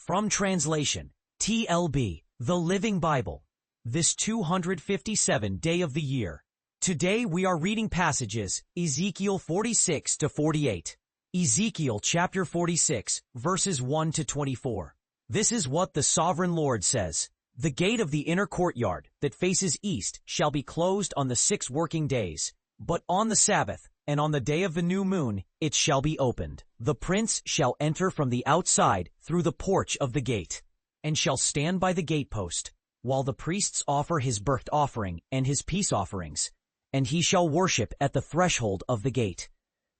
From translation, TLB, the Living Bible. This 257th day of the year. Today we are reading passages Ezekiel 46 to 48. Ezekiel chapter 46, verses 1 to 24. This is what the sovereign Lord says. The gate of the inner courtyard that faces east shall be closed on the 6 working days, but on the Sabbath and on the day of the new moon it shall be opened. The prince shall enter from the outside through the porch of the gate, and shall stand by the gatepost, while the priests offer his burnt offering and his peace offerings, and he shall worship at the threshold of the gate.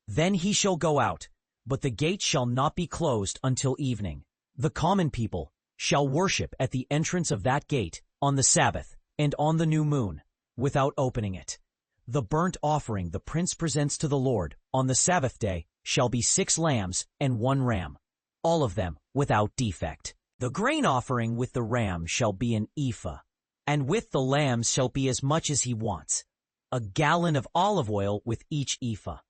Then he shall go out, but the gate shall not be closed until evening. The common people shall worship at the entrance of that gate on the Sabbath and on the new moon, without opening it. The burnt offering the prince presents to the Lord on the Sabbath day shall be 6 lambs and 1 ram, all of them without defect. The grain offering with the ram shall be an ephah, and with the lambs shall be as much as he wants, a gallon of olive oil with each ephah.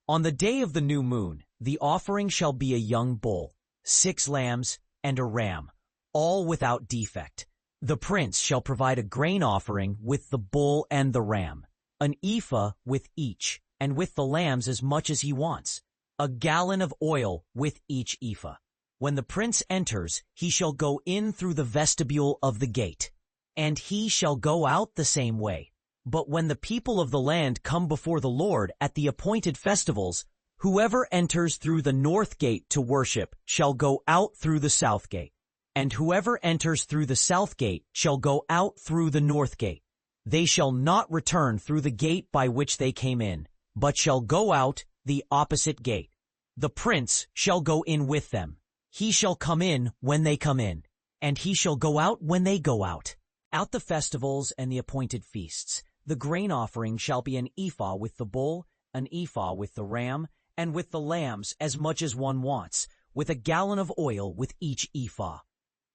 On the day of the new moon, the offering shall be a young bull, 6 lambs, and a ram, all without defect. The prince shall provide a grain offering with the bull and the ram, an ephah with each, and with the lambs as much as he wants, a gallon of oil with each ephah. When the prince enters, he shall go in through the vestibule of the gate, and he shall go out the same way. But when the people of the land come before the Lord at the appointed festivals, whoever enters through the north gate to worship shall go out through the south gate, and whoever enters through the south gate shall go out through the north gate. They shall not return through the gate by which they came in, but shall go out the opposite gate. The prince shall go in with them. He shall come in when they come in, and he shall go out when they go out. At the festivals and the appointed feasts, the grain offering shall be an ephah with the bull, an ephah with the ram, and with the lambs as much as one wants, with a gallon of oil with each ephah.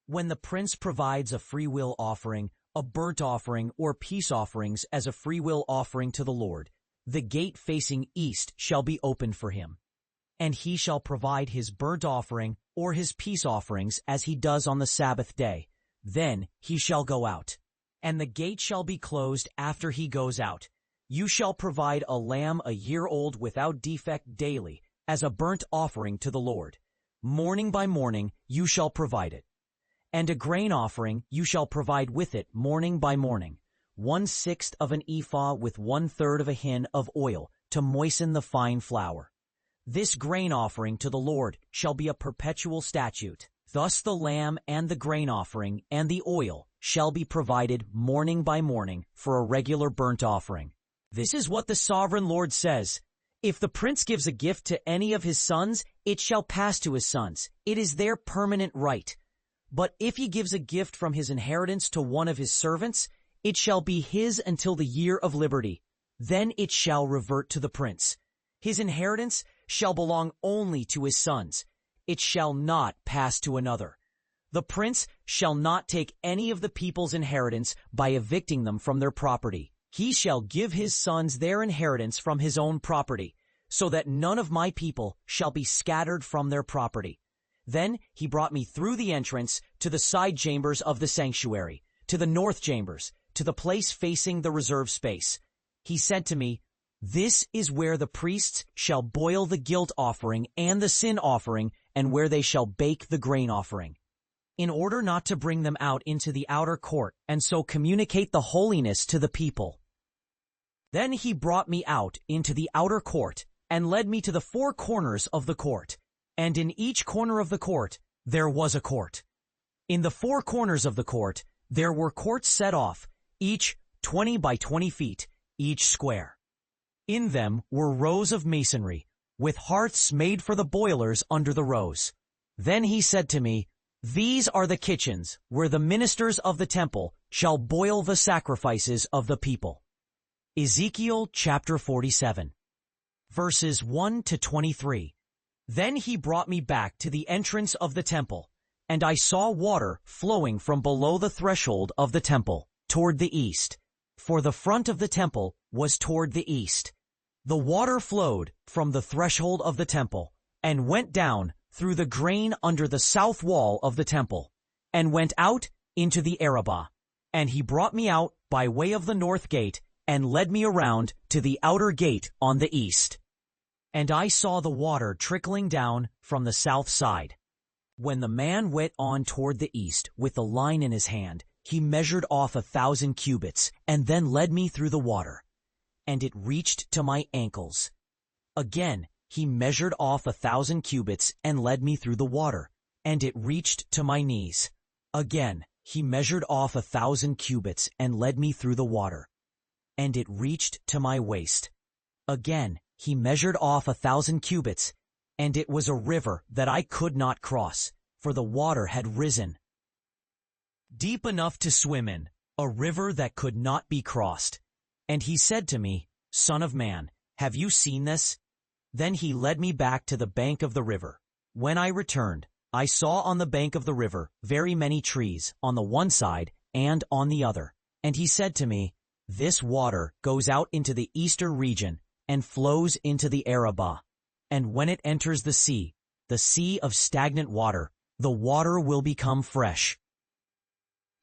When the prince provides a freewill offering, a burnt offering, or peace offerings as a freewill offering to the Lord, the gate facing east shall be opened for him. And he shall provide his burnt offering or his peace offerings as he does on the Sabbath day. Then he shall go out, and the gate shall be closed after he goes out. You shall provide a lamb a year old without defect daily as a burnt offering to the Lord. Morning by morning you shall provide it. And a grain offering you shall provide with it morning by morning, 1/6 of an ephah with 1/3 of a hin of oil to moisten the fine flour. This grain offering to the Lord shall be a perpetual statute. Thus the lamb and the grain offering and the oil shall be provided morning by morning for a regular burnt offering. This is what the sovereign Lord says. If the prince gives a gift to any of his sons, it shall pass to his sons. It is their permanent right. But if he gives a gift from his inheritance to one of his servants, it shall be his until the year of liberty. Then it shall revert to the prince. His inheritance shall belong only to his sons. It shall not pass to another. The prince shall not take any of the people's inheritance by evicting them from their property. He shall give his sons their inheritance from his own property, so that none of my people shall be scattered from their property. Then he brought me through the entrance to the side chambers of the sanctuary, to the north chambers, to the place facing the reserved space. He said to me, "This is where the priests shall boil the guilt offering and the sin offering, and where they shall bake the grain offering, in order not to bring them out into the outer court and so communicate the holiness to the people." Then he brought me out into the outer court and led me to the 4 corners of the court. And in each corner of the court there was a court. In the 4 corners of the court there were courts set off, each 20 by 20 feet, each square. In them were rows of masonry, with hearths made for the boilers under the rows. Then he said to me, "These are the kitchens where the ministers of the temple shall boil the sacrifices of the people." Ezekiel chapter 47, verses 1 to 23. Then he brought me back to the entrance of the temple, and I saw water flowing from below the threshold of the temple toward the east, for the front of the temple was toward the east. The water flowed from the threshold of the temple and went down through the grain under the south wall of the temple, and went out into the Arabah. And he brought me out by way of the north gate, and led me around to the outer gate on the east. And I saw the water trickling down from the south side. When the man went on toward the east with the line in his hand, he measured off 1,000 cubits, and then led me through the water, and it reached to my ankles. Again he measured off 1,000 cubits, and led me through the water, and it reached to my knees. Again he measured off 1,000 cubits, and led me through the water, and it reached to my waist. Again he measured off 1,000 cubits, and it was a river that I could not cross, for the water had risen deep enough to swim in, a river that could not be crossed. And he said to me, Son of man, have you seen this? Then he led me back to the bank of the river. When I returned, I saw on the bank of the river very many trees, on the one side and on the other. And he said to me, This water goes out into the eastern region and flows into the Arabah. And when it enters the sea of stagnant water, the water will become fresh.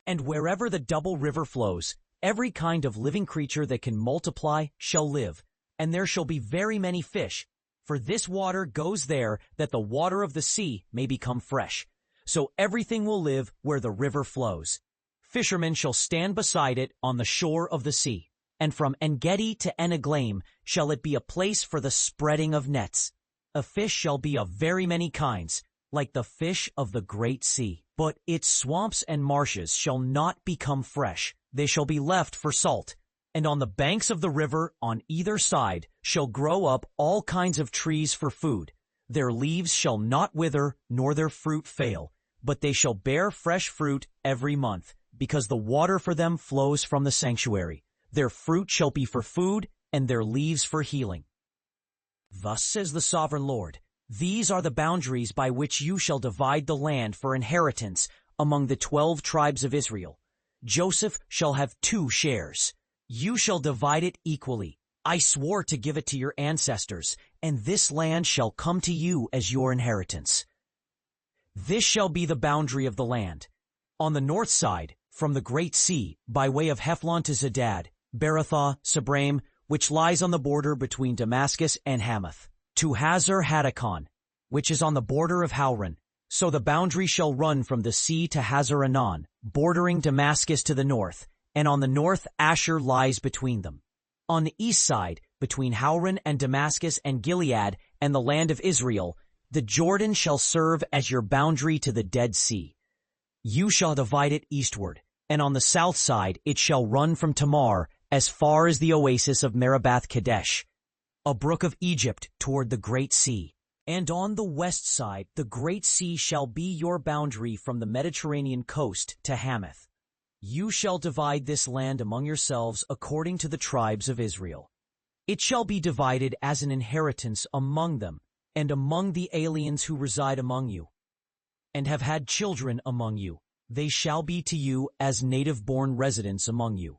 And wherever the double river flows, every kind of living creature that can multiply shall live, and there shall be very many fish. For this water goes there, that the water of the sea may become fresh. So everything will live where the river flows. Fishermen shall stand beside it on the shore of the sea, and from En-gedi to En-eglaim shall it be a place for the spreading of nets. A fish shall be of very many kinds, like the fish of the great sea. But its swamps and marshes shall not become fresh, they shall be left for salt. And on the banks of the river on either side shall grow up all kinds of trees for food. Their leaves shall not wither, nor their fruit fail, but they shall bear fresh fruit every month, because the water for them flows from the sanctuary. Their fruit shall be for food, and their leaves for healing. Thus says the sovereign Lord, These are the boundaries by which you shall divide the land for inheritance among the 12 tribes of Israel. Joseph shall have 2 shares. You shall divide it equally. I swore to give it to your ancestors, and this land shall come to you as your inheritance. This shall be the boundary of the land. On the north side, from the great sea, by way of Hethlon to Zedad, Berothah, Sabraim, which lies on the border between Damascus and Hamath, to Hazar Hatticon, which is on the border of Hauran. So the boundary shall run from the sea to Hazar Anan, bordering Damascus to the north, and on the north Asher lies between them. On the east side, between Hauran and Damascus and Gilead and the land of Israel, the Jordan shall serve as your boundary to the Dead Sea. You shall divide it eastward, and on the south side it shall run from Tamar as far as the oasis of Meribath Kadesh, a brook of Egypt toward the great sea. And on the west side the great sea shall be your boundary from the Mediterranean coast to Hamath. You shall divide this land among yourselves according to the tribes of Israel. It shall be divided as an inheritance among them, and among the aliens who reside among you, and have had children among you. They shall be to you as native-born residents among you.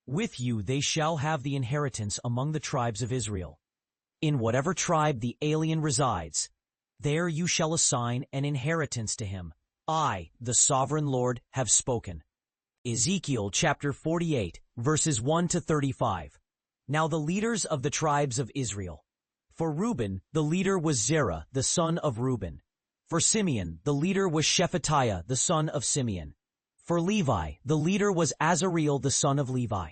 With you they shall have the inheritance among the tribes of Israel. In whatever tribe the alien resides, there you shall assign an inheritance to him. I, the sovereign Lord, have spoken. Ezekiel chapter 48, verses 1 to 35. Now the leaders of the tribes of Israel. For Reuben, the leader was Zerah, the son of Reuben. For Simeon, the leader was Shephatiah, the son of Simeon. For Levi, the leader was Azareel, the son of Levi.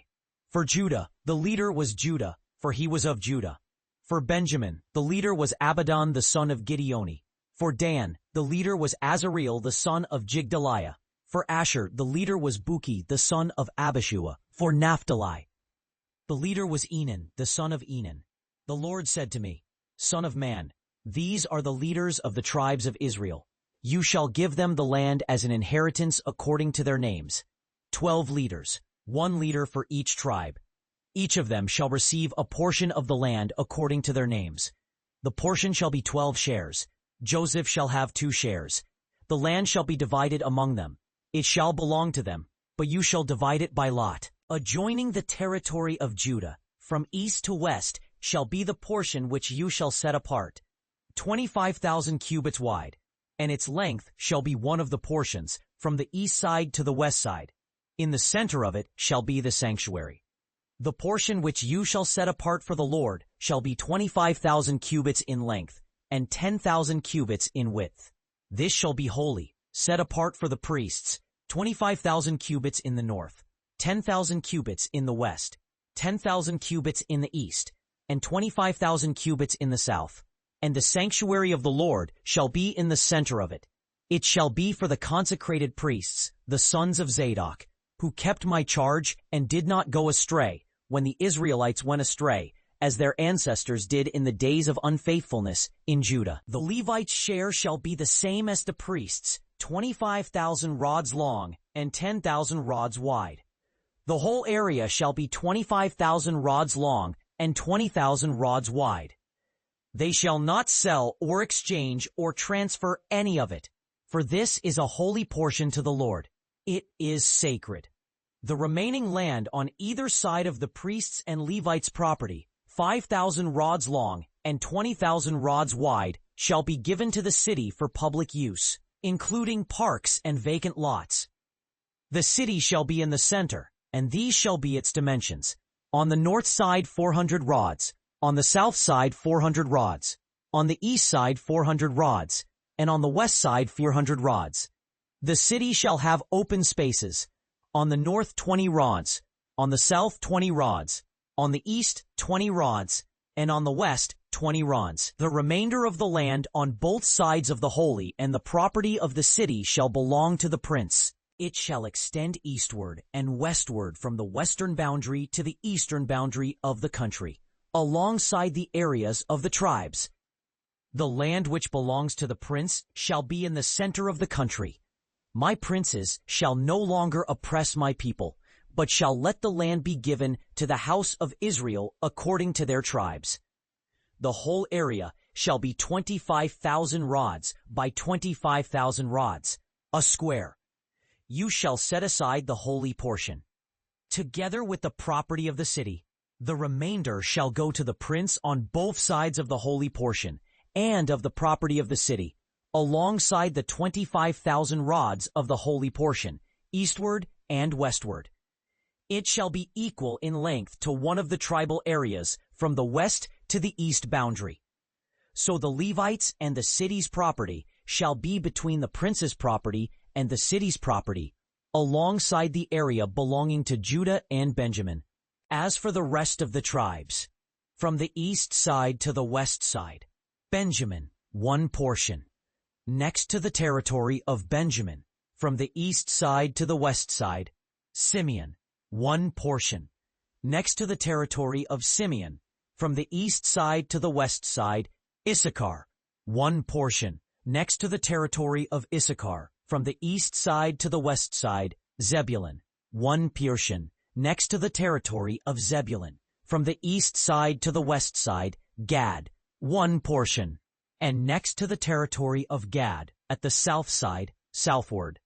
For Judah, the leader was Judah, for he was of Judah. For Benjamin, the leader was Abidan, the son of Gideoni. For Dan, the leader was Azareel, the son of Jigdaliah. For Asher, the leader was Buki, the son of Abishua. For Naphtali, the leader was Enan, the son of Enan. The Lord said to me, Son of man, these are the leaders of the tribes of Israel. You shall give them the land as an inheritance according to their names. 12 leaders, 1 leader for each tribe. Each of them shall receive a portion of the land according to their names. The portion shall be 12 shares. Joseph shall have 2 shares. The land shall be divided among them. It shall belong to them, but you shall divide it by lot. Adjoining the territory of Judah, from east to west, shall be the portion which you shall set apart. 25,000 cubits wide, and its length shall be one of the portions, from the east side to the west side. In the center of it shall be the sanctuary. The portion which you shall set apart for the Lord shall be 25,000 cubits in length, and 10,000 cubits in width. This shall be holy, set apart for the priests, 25,000 cubits in the north, 10,000 cubits in the west, 10,000 cubits in the east, and 25,000 cubits in the south. And the sanctuary of the Lord shall be in the center of it. It shall be for the consecrated priests, the sons of Zadok, who kept my charge and did not go astray when the Israelites went astray, as their ancestors did in the days of unfaithfulness in Judah. The Levites' share shall be the same as the priests, 25,000 rods long and 10,000 rods wide. The whole area shall be 25,000 rods long and 20,000 rods wide. They shall not sell or exchange or transfer any of it, for this is a holy portion to the Lord. It is sacred. The remaining land on either side of the priests' and Levites' property, 5,000 rods long and 20,000 rods wide, shall be given to the city for public use, including parks and vacant lots. The city shall be in the center, and these shall be its dimensions. On the north side 400 rods, on the south side 400 rods, on the east side 400 rods, and on the west side 400 rods. The city shall have open spaces. On the north 20 rods, on the south 20 rods, on the east 20 rods, and on the west 20 rods. The remainder of the land on both sides of the holy and the property of the city shall belong to the prince. It shall extend eastward and westward from the western boundary to the eastern boundary of the country, alongside the areas of the tribes. The land which belongs to the prince shall be in the center of the country. My princes shall no longer oppress my people, but shall let the land be given to the house of Israel according to their tribes. The whole area shall be 25,000 rods by 25,000 rods, a square. You shall set aside the holy portion, together with the property of the city. The remainder shall go to the prince on both sides of the holy portion and of the property of the city, alongside the 25,000 rods of the holy portion, eastward and westward. It shall be equal in length to one of the tribal areas from the west to the east boundary. So the Levites and the city's property shall be between the prince's property and the city's property, alongside the area belonging to Judah and Benjamin. As for the rest of the tribes, from the east side to the west side, Benjamin, one portion. Next to the territory of Benjamin, from the east side to the west side, Simeon, one portion. Next to the territory of Simeon, from the east side to the west side, Issachar, one portion. Next to the territory of Issachar, from the east side to the west side, Zebulun, one portion. Next to the territory of Zebulun, from the east side to the west side, Gad, one portion. And next to the territory of Gad, at the south side, southward,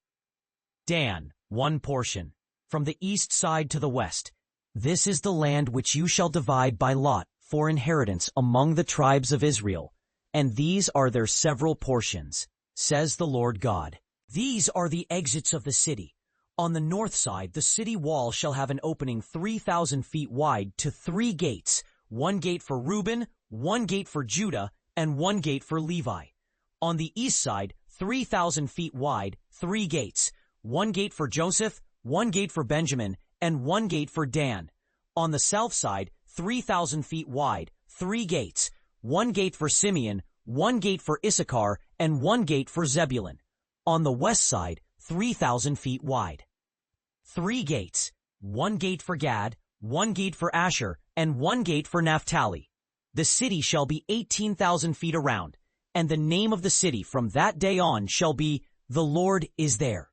Dan, one portion. From the east side to the west. This is the land which you shall divide by lot for inheritance among the tribes of Israel, and these are their several portions, says the Lord God. These are the exits of the city. On the north side, the city wall shall have an opening 3,000 feet wide to 3 gates, 1 gate for Reuben, 1 gate for Judah, and 1 gate for Levi. On the east side, 3,000 feet wide, 3 gates, 1 gate for Joseph, 1 gate for Benjamin, and 1 gate for Dan. On the south side, 3,000 feet wide, 3 gates, 1 gate for Simeon, 1 gate for Issachar, and 1 gate for Zebulun. On the west side, 3,000 feet wide, 3 gates, 1 gate for Gad, 1 gate for Asher, and 1 gate for Naphtali. The city shall be 18,000 feet around, and the name of the city from that day on shall be, The Lord is there.